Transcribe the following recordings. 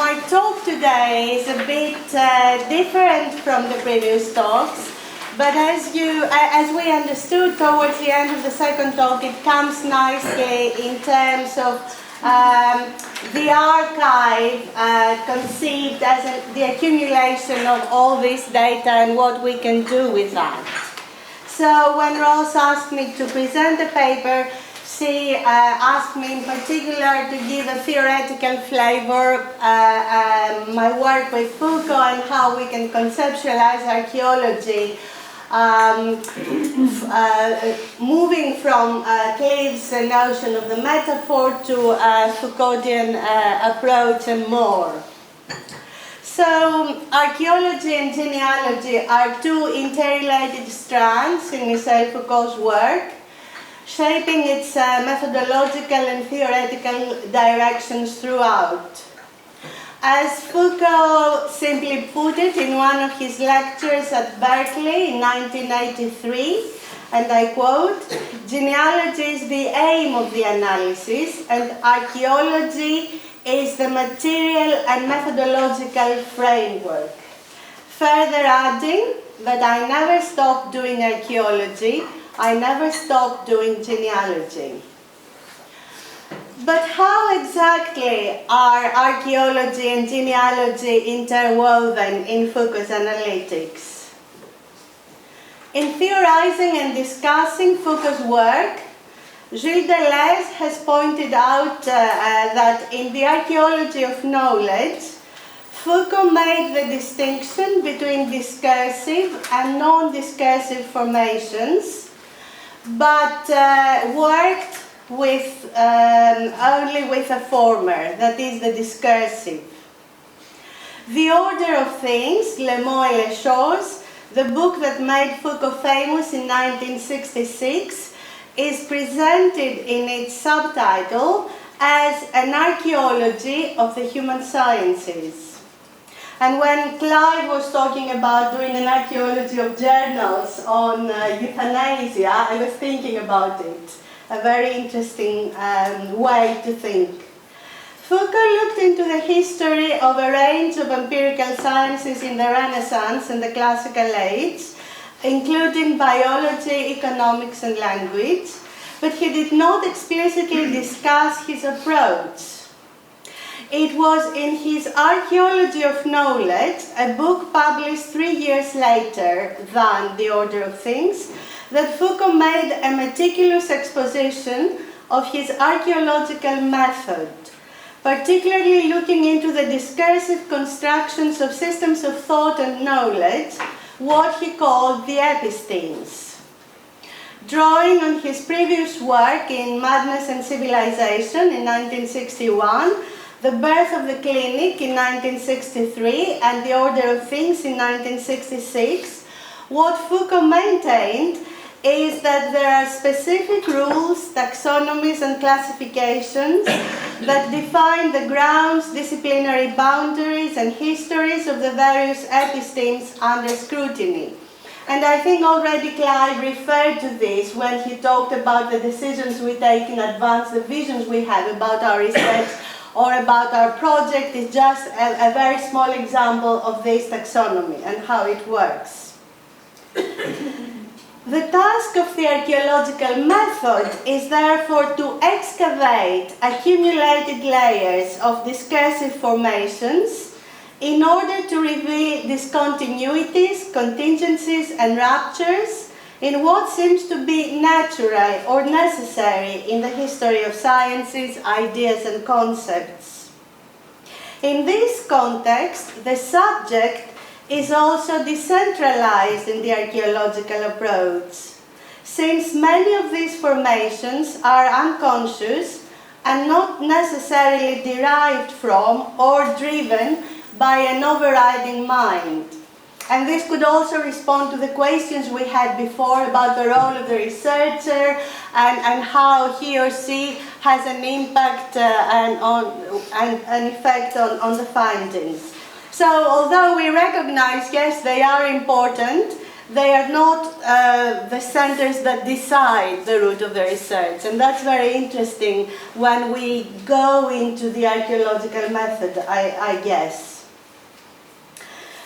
My talk today is a bit different from the previous talks, but as we understood towards the end of the second talk, it comes nicely in terms of the archive conceived as the accumulation of all this data and what we can do with that. So when Ross asked me to present the paper, she asked me in particular to give a theoretical flavor, my work with Foucault and how we can conceptualize archaeology, moving from Clive's notion of the metaphor to a Foucauldian approach and more. So, archaeology and genealogy are two interrelated strands in Michel Foucault's work, shaping its methodological and theoretical directions throughout. As Foucault simply put it in one of his lectures at Berkeley in 1983, and I quote, "Genealogy is the aim of the analysis, and archaeology is the material and methodological framework." Further adding that I never stopped doing archaeology, I never stopped doing genealogy. But how exactly are archaeology and genealogy interwoven in Foucault's analytics? In theorizing and discussing Foucault's work, Gilles Deleuze has pointed out that in the archaeology of knowledge, Foucault made the distinction between discursive and non-discursive formations, but worked with only with a former, that is the discursive. The Order of Things, Le Mots et les Choses, the book that made Foucault famous in 1966, is presented in its subtitle as an archaeology of the human sciences. And when Clive was talking about doing an archaeology of journals on euthanasia, I was thinking about it. A very interesting way to think. Foucault looked into the history of a range of empirical sciences in the Renaissance and the Classical Age, including biology, economics, and language, but he did not explicitly discuss his approach. It was in his Archaeology of Knowledge, a book published 3 years later than The Order of Things, that Foucault made a meticulous exposition of his archaeological method, particularly looking into the discursive constructions of systems of thought and knowledge, what he called the epistemes. Drawing on his previous work in Madness and Civilization in 1961, The Birth of the Clinic in 1963, and The Order of Things in 1966, what Foucault maintained is that there are specific rules, taxonomies, and classifications that define the grounds, disciplinary boundaries, and histories of the various epistemes under scrutiny. And I think already Clive referred to this when he talked about the decisions we take in advance, the visions we have about our research or about our project is just a very small example of this taxonomy and how it works. The task of the archaeological method is therefore to excavate accumulated layers of discursive formations in order to reveal discontinuities, contingencies, and ruptures in what seems to be natural or necessary in the history of sciences, ideas, and concepts. In this context, the subject is also decentralized in the archaeological approach, since many of these formations are unconscious and not necessarily derived from or driven by an overriding mind. And this could also respond to the questions we had before about the role of the researcher and how he or she has an impact and an effect on the findings. So although we recognize, yes, they are important, they are not the centers that decide the route of the research. And that's very interesting when we go into the archaeological method, I guess.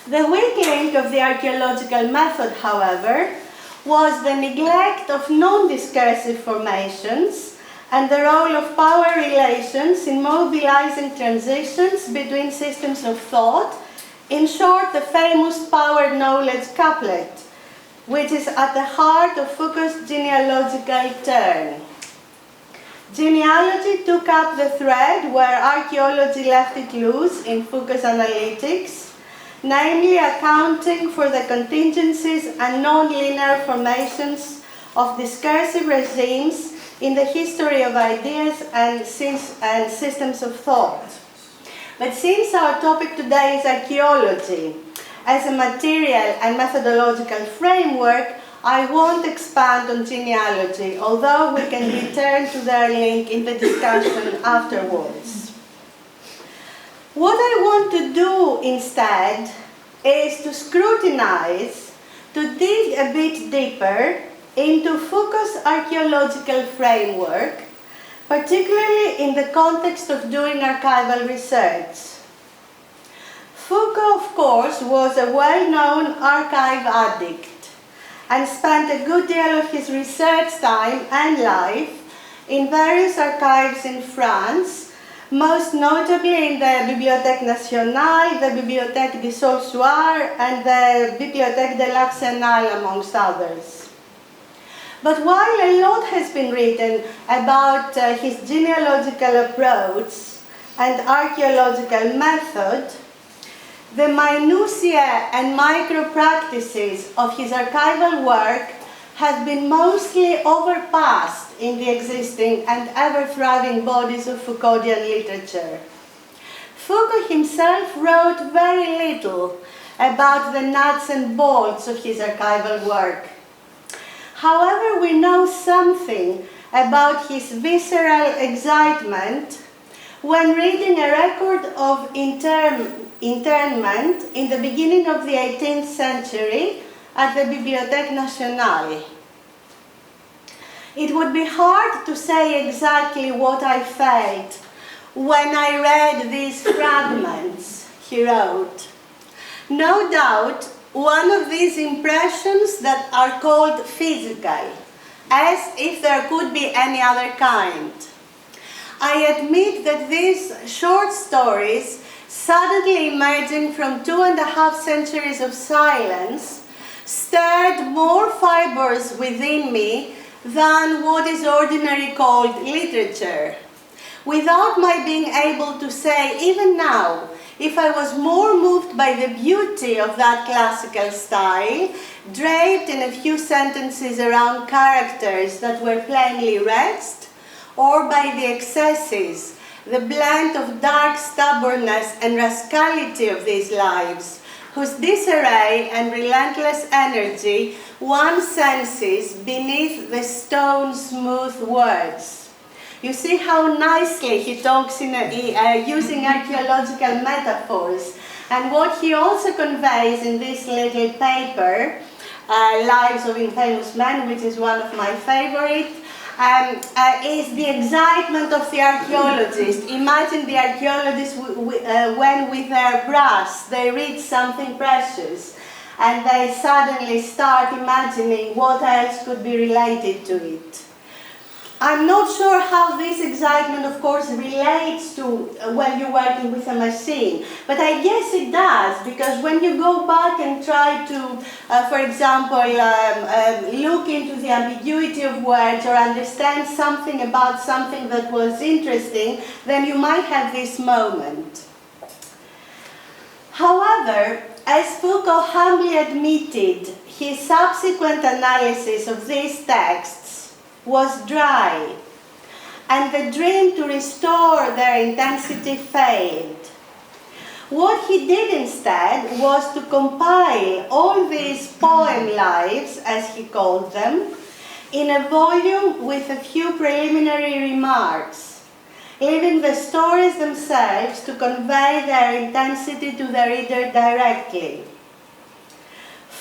The weak link of the archaeological method, however, was the neglect of non-discursive formations and the role of power relations in mobilizing transitions between systems of thought, in short, the famous power-knowledge couplet, which is at the heart of Foucault's genealogical turn. Genealogy took up the thread where archaeology left it loose in Foucault's analytics, namely accounting for the contingencies and non-linear formations of discursive regimes in the history of ideas and systems of thought. But since our topic today is archaeology, as a material and methodological framework, I won't expand on genealogy, although we can return to their link in the discussion afterwards. What I want to do instead is to scrutinize, to dig a bit deeper into Foucault's archaeological framework, particularly in the context of doing archival research. Foucault, of course, was a well-known archive addict and spent a good deal of his research time and life in various archives in France, most notably in the Bibliothèque Nationale, the Bibliothèque du Sol-Soir, and the Bibliothèque de l'Arsenal, amongst others. But while a lot has been written about his genealogical approach and archaeological method, the minutiae and micro-practices of his archival work have been mostly overpassed in the existing and ever-thriving bodies of Foucauldian literature. Foucault himself wrote very little about the nuts and bolts of his archival work. However, we know something about his visceral excitement when reading a record of internment in the beginning of the 18th century at the Bibliothèque Nationale. It would be hard to say exactly what I felt when I read these fragments, he wrote. No doubt, one of these impressions that are called physical, as if there could be any other kind. I admit that these short stories, suddenly emerging from 2.5 centuries of silence, stirred more fibers within me than what is ordinarily called literature, without my being able to say, even now, if I was more moved by the beauty of that classical style, draped in a few sentences around characters that were plainly wretched, or by the excesses, the blend of dark stubbornness and rascality of these lives, whose disarray and relentless energy one senses beneath the stone-smooth words. You see how nicely he talks in using archaeological metaphors. And what he also conveys in this little paper, Lives of Infamous Men, which is one of my favorites, is the excitement of the archaeologist. Imagine the archaeologists when with their brush they reach something precious and they suddenly start imagining what else could be related to it. I'm not sure how this excitement, of course, relates to when you're working with a machine, but I guess it does, because when you go back and try to, for example, look into the ambiguity of words or understand something about something that was interesting, then you might have this moment. However, as Foucault humbly admitted, his subsequent analysis of these texts was dry, and the dream to restore their intensity failed. What he did instead was to compile all these poem lives, as he called them, in a volume with a few preliminary remarks, leaving the stories themselves to convey their intensity to the reader directly.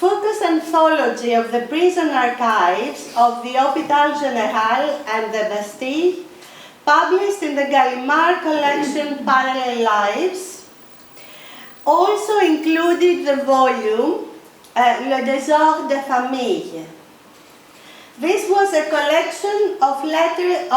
Foucault's anthology of the prison archives of the Hôpital Général and the Bastille, published in the Gallimard collection Parallel Lives, also included the volume Le Désordre des Familles. This was a collection of lettres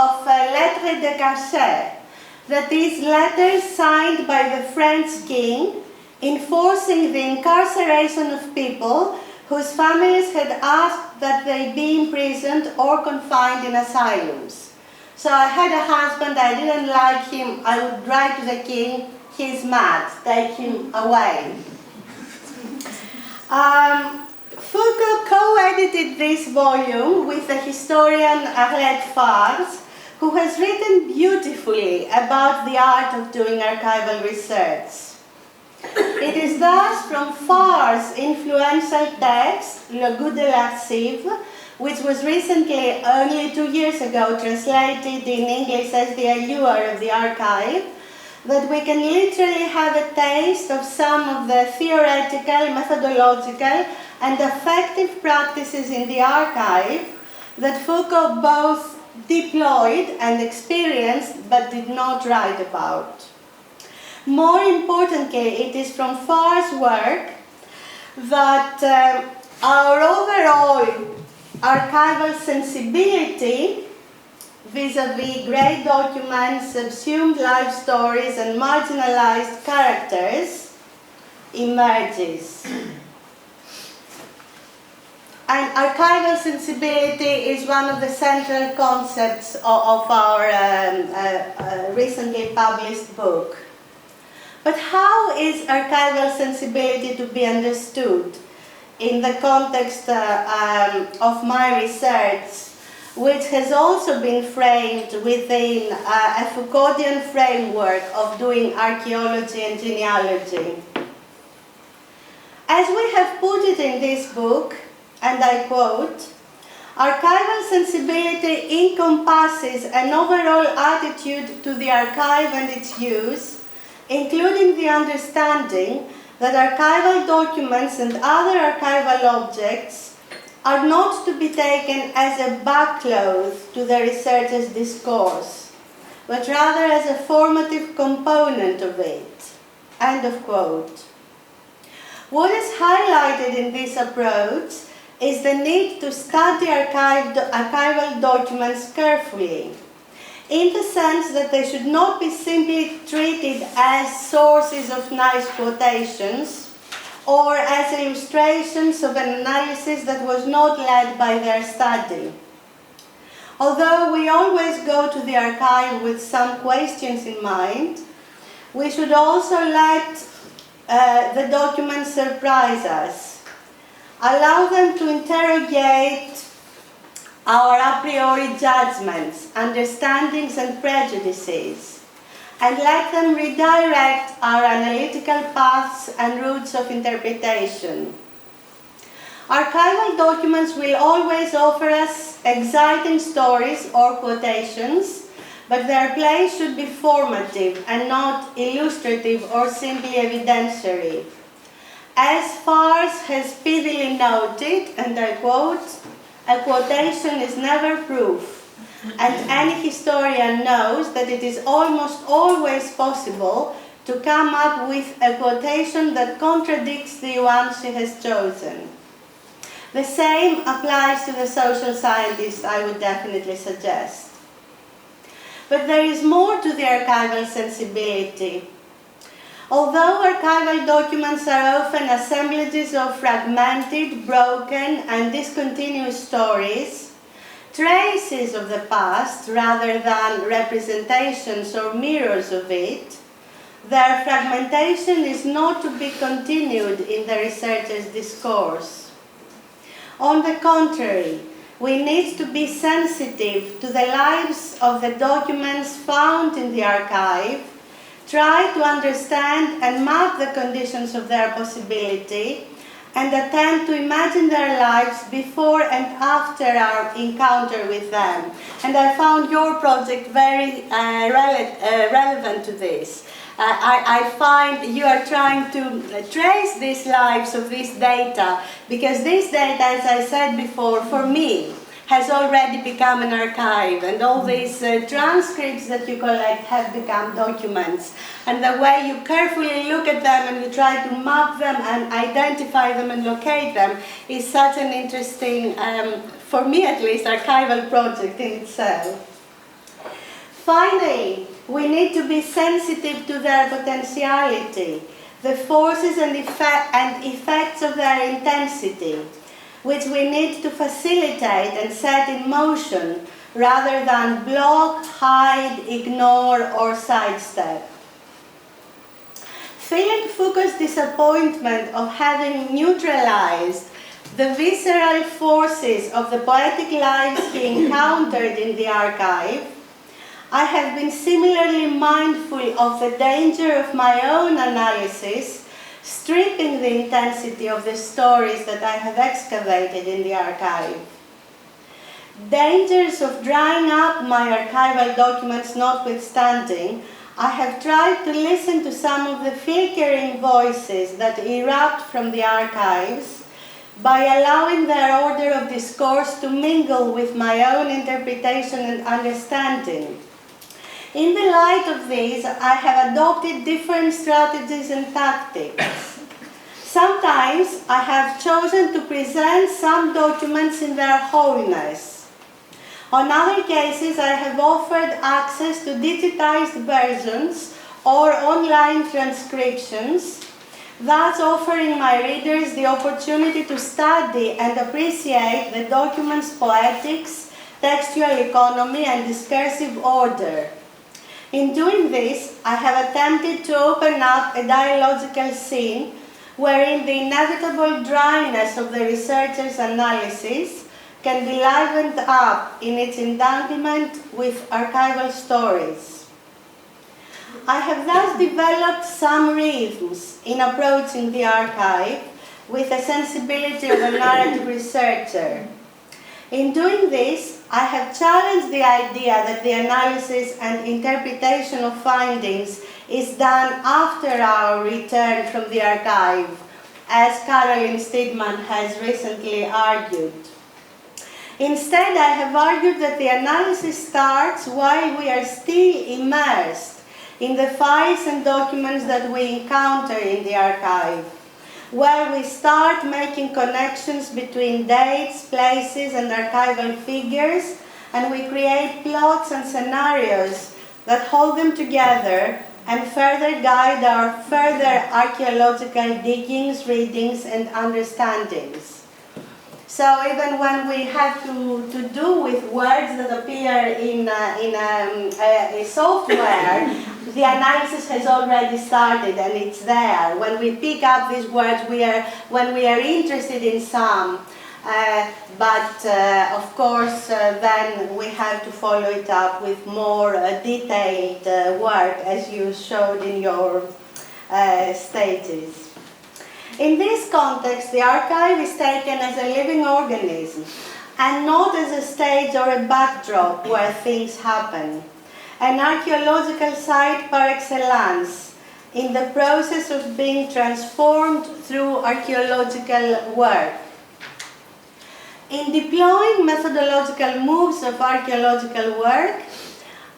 de cachet, that is, letters signed by the French king enforcing the incarceration of people whose families had asked that they be imprisoned or confined in asylums. So I had a husband, I didn't like him, I would write to the king, he's mad, take him away. Foucault co-edited this volume with the historian Arlette Farce, who has written beautifully about the art of doing archival research. It is thus from Farce's influential text, Le Goût de l'Archive, which was recently, only 2 years ago, translated in English as The Allure of the Archive, that we can literally have a taste of some of the theoretical, methodological, and effective practices in the archive that Foucault both deployed and experienced but did not write about. More importantly, it is from Farce's work that our overall archival sensibility vis-à-vis great documents, subsumed life stories, and marginalized characters emerges. And archival sensibility is one of the central concepts of our recently published book. But how is archival sensibility to be understood in the context of my research, which has also been framed within a Foucauldian framework of doing archaeology and genealogy? As we have put it in this book, and I quote, archival sensibility encompasses an overall attitude to the archive and its use, including the understanding that archival documents and other archival objects are not to be taken as a backcloth to the researcher's discourse, but rather as a formative component of it. End of quote. What is highlighted in this approach is the need to study archival documents carefully, in the sense that they should not be simply treated as sources of nice quotations or as illustrations of an analysis that was not led by their study. Although we always go to the archive with some questions in mind, we should also let the documents surprise us. Allow them to interrogate our a priori judgments, understandings and prejudices, and let them redirect our analytical paths and routes of interpretation. Archival documents will always offer us exciting stories or quotations, but their place should be formative and not illustrative or simply evidentiary. As Farce has speedily noted, and I quote, a quotation is never proof, and any historian knows that it is almost always possible to come up with a quotation that contradicts the one she has chosen. The same applies to the social scientist, I would definitely suggest. But there is more to the archival sensibility. Although archival documents are often assemblages of fragmented, broken, and discontinuous stories, traces of the past rather than representations or mirrors of it, their fragmentation is not to be continued in the researcher's discourse. On the contrary, we need to be sensitive to the lives of the documents found in the archive, try to understand and map the conditions of their possibility, and attempt to imagine their lives before and after our encounter with them. And I found your project very relevant to this. I find you are trying to trace these lives of this data, because this data, as I said before, for me, has already become an archive, and all these transcripts that you collect have become documents. And the way you carefully look at them and you try to map them and identify them and locate them is such an interesting, for me at least, archival project in itself. Finally, we need to be sensitive to their potentiality, the forces and effects of their intensity, which we need to facilitate and set in motion rather than block, hide, ignore, or sidestep. Feeling Foucault's disappointment of having neutralized the visceral forces of the poetic lives he encountered in the archive, I have been similarly mindful of the danger of my own analysis stripping the intensity of the stories that I have excavated in the archive. Dangers of drying up my archival documents notwithstanding, I have tried to listen to some of the flickering voices that erupt from the archives by allowing their order of discourse to mingle with my own interpretation and understanding. In the light of these, I have adopted different strategies and tactics. Sometimes I have chosen to present some documents in their wholeness. On other cases, I have offered access to digitized versions or online transcriptions, thus offering my readers the opportunity to study and appreciate the document's poetics, textual economy, and discursive order. In doing this, I have attempted to open up a dialogical scene wherein the inevitable dryness of the researcher's analysis can be livened up in its entanglement with archival stories. I have thus developed some rhythms in approaching the archive with the sensibility of a narrative researcher. In doing this, I have challenged the idea that the analysis and interpretation of findings is done after our return from the archive, as Caroline Steedman has recently argued. Instead, I have argued that the analysis starts while we are still immersed in the files and documents that we encounter in the archive, where we start making connections between dates, places, and archival figures, and we create plots and scenarios that hold them together and further guide our further archaeological diggings, readings, and understandings. So even when we have to do with words that appear in a software, the analysis has already started and it's there. When we pick up these words, when we are interested in some, but of course then we have to follow it up with more detailed work, as you showed in your stages. In this context, the archive is taken as a living organism and not as a stage or a backdrop where things happen. An archaeological site par excellence in the process of being transformed through archaeological work. In deploying methodological moves of archaeological work,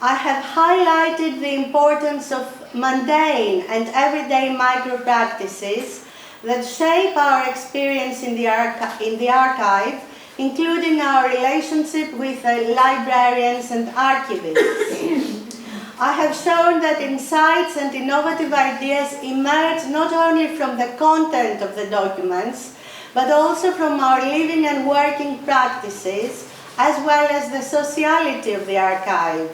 I have highlighted the importance of mundane and everyday micro-practices that shape our experience in the archive, including our relationship with librarians and archivists. I have shown that insights and innovative ideas emerge not only from the content of the documents, but also from our living and working practices, as well as the sociality of the archive.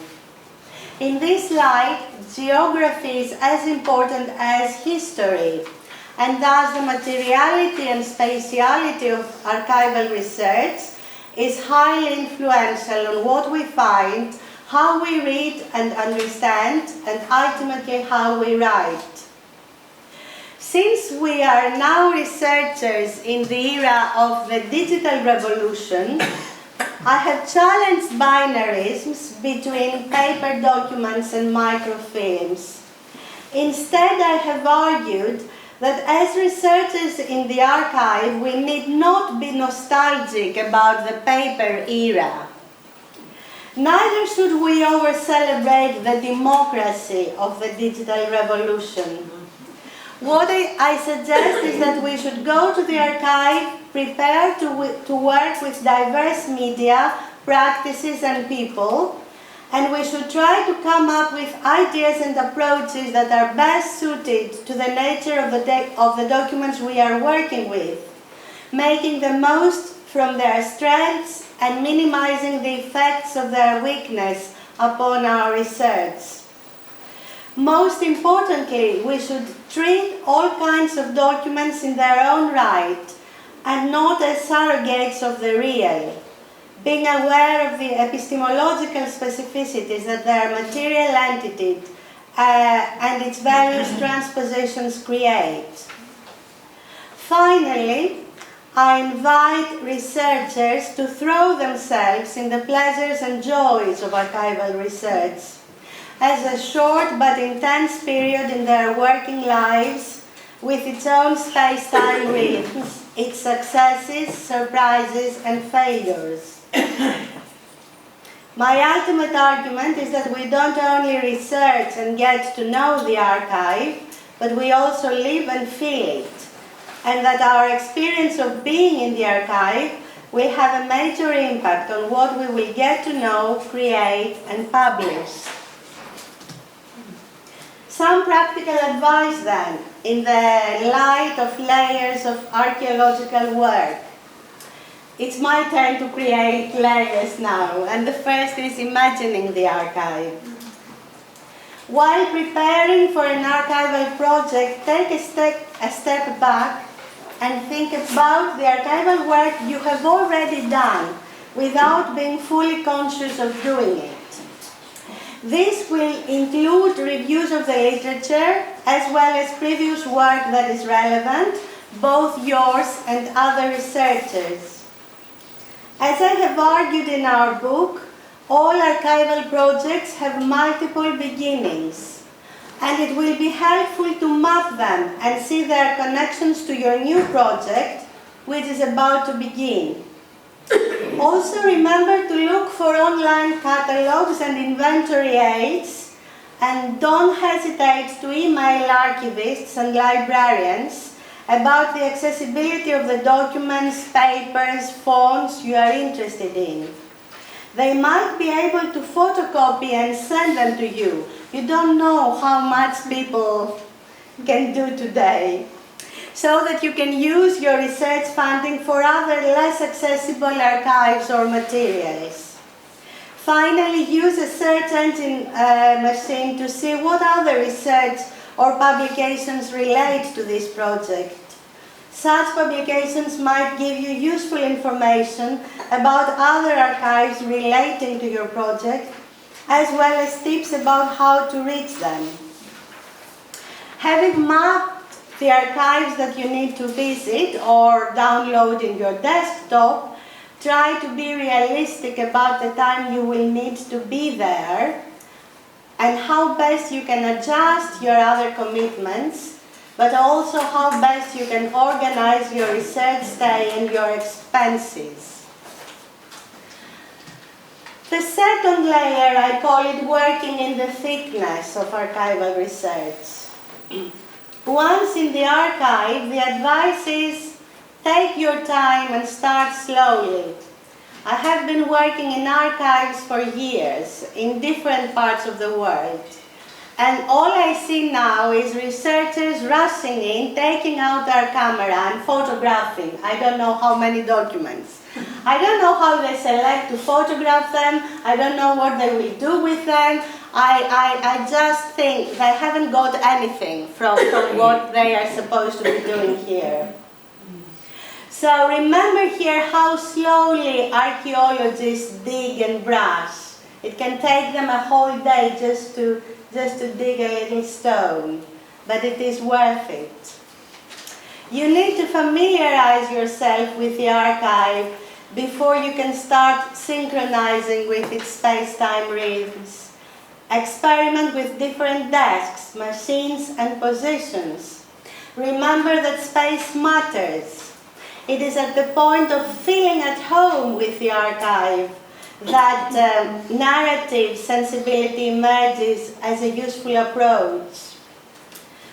In this light, geography is as important as history, and thus the materiality and spatiality of archival research is highly influential on what we find, how we read and understand, and ultimately how we write. Since we are now researchers in the era of the digital revolution, I have challenged binarisms between paper documents and microfilms. Instead, I have argued that as researchers in the archive, we need not be nostalgic about the paper era. Neither should we over-celebrate the democracy of the digital revolution. What I suggest is that we should go to the archive prepared to work with diverse media, practices and people, and we should try to come up with ideas and approaches that are best suited to the nature of the documents we are working with, making the most from their strengths and minimizing the effects of their weakness upon our research. Most importantly, we should treat all kinds of documents in their own right and not as surrogates of the real, being aware of the epistemological specificities that their material entity and its various transpositions create. Finally, I invite researchers to throw themselves in the pleasures and joys of archival research as a short but intense period in their working lives with its own space-time rhythms, its successes, surprises and failures. My ultimate argument is that we don't only research and get to know the archive, but we also live and feel it, and that our experience of being in the archive will have a major impact on what we will get to know, create and publish. Some practical advice then, in the light of layers of archaeological work. It's my turn to create layers now, and the first is imagining the archive. While preparing for an archival project, take a step back and think about the archival work you have already done without being fully conscious of doing it. This will include reviews of the literature as well as previous work that is relevant, both yours and other researchers. As I have argued in our book, all archival projects have multiple beginnings, and it will be helpful to map them and see their connections to your new project, which is about to begin. Also remember to look for online catalogs and inventory aids, and don't hesitate to email archivists and librarians about the accessibility of the documents, papers, fonts you are interested in. They might be able to photocopy and send them to you. You don't know how much people can do today. So that you can use your research funding for other less accessible archives or materials. Finally, use a search engine machine to see what other research or publications relate to this project. Such publications might give you useful information about other archives relating to your project, as well as tips about how to reach them. Having mapped the archives that you need to visit or download in your desktop, try to be realistic about the time you will need to be there and how best you can adjust your other commitments, but also how best you can organize your research stay and your expenses. The second layer, I call it working in the thickness of archival research. Once in the archive, the advice is take your time and start slowly. I have been working in archives for years in different parts of the world. And all I see now is researchers rushing in, taking out their camera and photographing. I don't know how many documents. I don't know how they select to photograph them. I don't know what they will do with them. I just think they haven't got anything from what they are supposed to be doing here. So remember here how slowly archaeologists dig and brush. It can take them a whole day just to dig a little stone, but it is worth it. You need to familiarize yourself with the archive before you can start synchronizing with its space-time rhythms Experiment with different desks, machines, and positions. Remember that space matters. It is at the point of feeling at home with the archive that narrative sensibility emerges as a useful approach.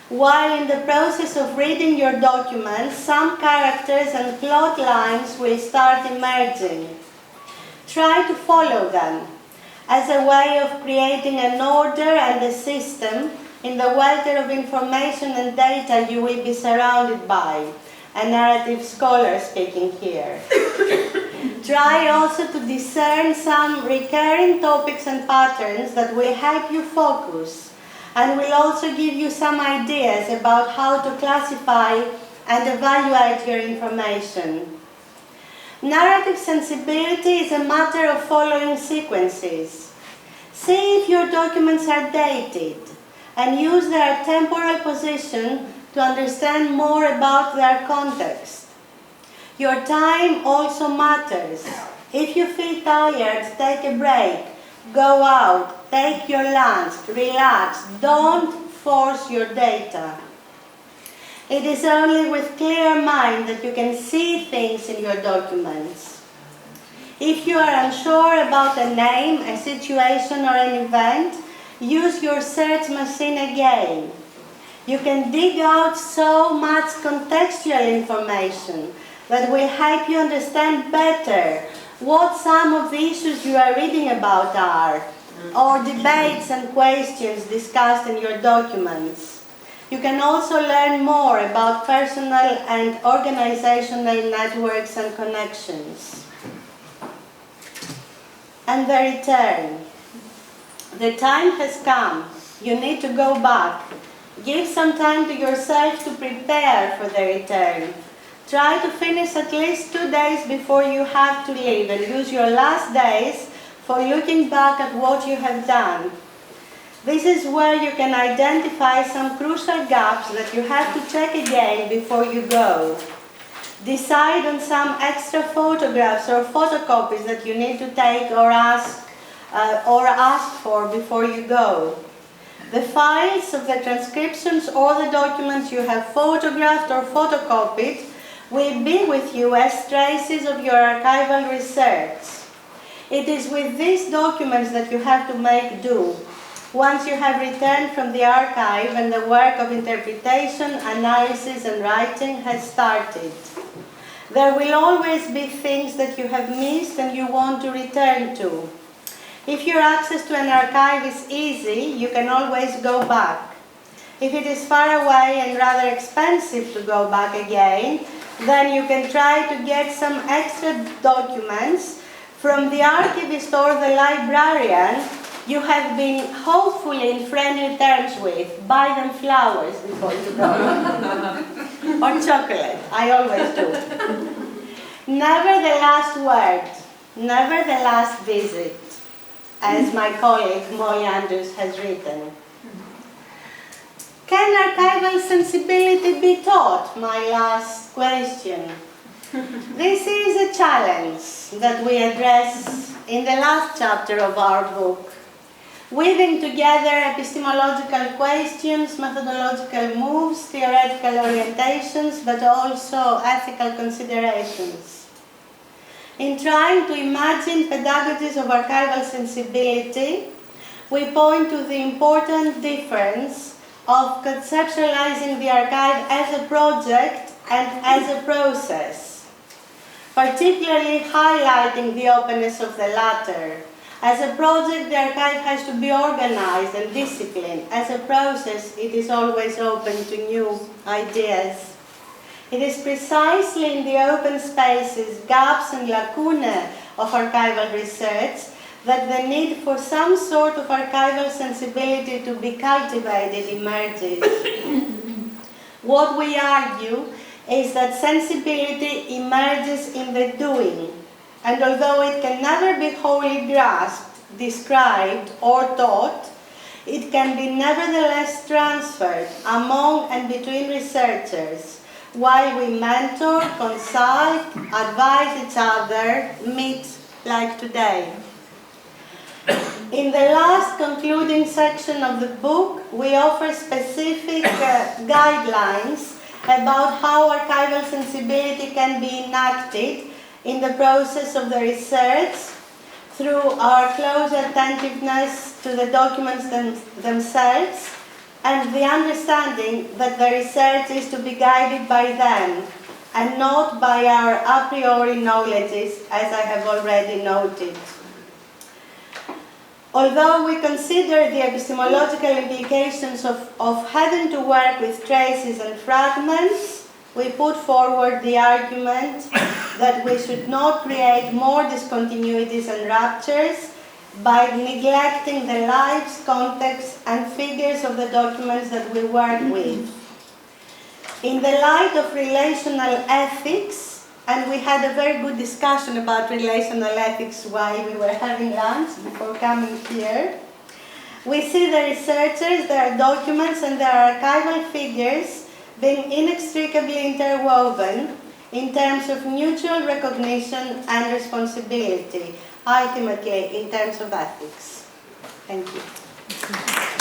While in the process of reading your documents, some characters and plot lines will start emerging. Try to follow them as a way of creating an order and a system in the welter of information and data you will be surrounded by. A narrative scholar speaking here. Try also to discern some recurring topics and patterns that will help you focus and will also give you some ideas about how to classify and evaluate your information. Narrative sensibility is a matter of following sequences. See if your documents are dated and use their temporal position to understand more about their context. Your time also matters. If you feel tired, take a break, go out, take your lunch, relax, don't force your data. It is only with clear mind that you can see things in your documents. If you are unsure about a name, a situation, or an event, use your search machine again. You can dig out so much contextual information that will help you understand better what some of the issues you are reading about are, or debates and questions discussed in your documents. You can also learn more about personal and organizational networks and connections. And the return. The time has come. You need to go back. Give some time to yourself to prepare for the return. Try to finish at least 2 days before you have to leave and use your last days for looking back at what you have done. This is where you can identify some crucial gaps that you have to check again before you go. Decide on some extra photographs or photocopies that you need to take or ask for before you go. The files of the transcriptions or the documents you have photographed or photocopied will be with you as traces of your archival research. It is with these documents that you have to make do, once you have returned from the archive and the work of interpretation, analysis, and writing has started. There will always be things that you have missed and you want to return to. If your access to an archive is easy, you can always go back. If it is far away and rather expensive to go back again, then you can try to get some extra documents from the archivist or the librarian you have been hopefully in friendly terms with. Buy them flowers before you go. Or chocolate, I always do. Never the last word, never the last visit, as my colleague Molly Andrews has written. Can archival sensibility be taught? My last question. This is a challenge that we address in the last chapter of our book, weaving together epistemological questions, methodological moves, theoretical orientations, but also ethical considerations. In trying to imagine pedagogies of archival sensibility, we point to the important difference of conceptualizing the archive as a project and as a process, particularly highlighting the openness of the latter. As a project, the archive has to be organized and disciplined. As a process, it is always open to new ideas. It is precisely in the open spaces, gaps and lacunae of archival research that the need for some sort of archival sensibility to be cultivated emerges. What we argue is that sensibility emerges in the doing, and although it can never be wholly grasped, described, or taught, it can be nevertheless transferred among and between researchers, while we mentor, consult, advise each other, meet like today. In the last concluding section of the book, we offer specific guidelines about how archival sensibility can be enacted in the process of the research through our close attentiveness to the documents themselves and the understanding that the research is to be guided by them and not by our a priori knowledges, as I have already noted. Although we consider the epistemological implications of having to work with traces and fragments, we put forward the argument that we should not create more discontinuities and ruptures by neglecting the lives, context, and figures of the documents that we work with. In the light of relational ethics, and we had a very good discussion about relational ethics while we were having lunch before coming here, we see the researchers, their documents, and their archival figures being inextricably interwoven in terms of mutual recognition and responsibility, ultimately in terms of ethics. Thank you.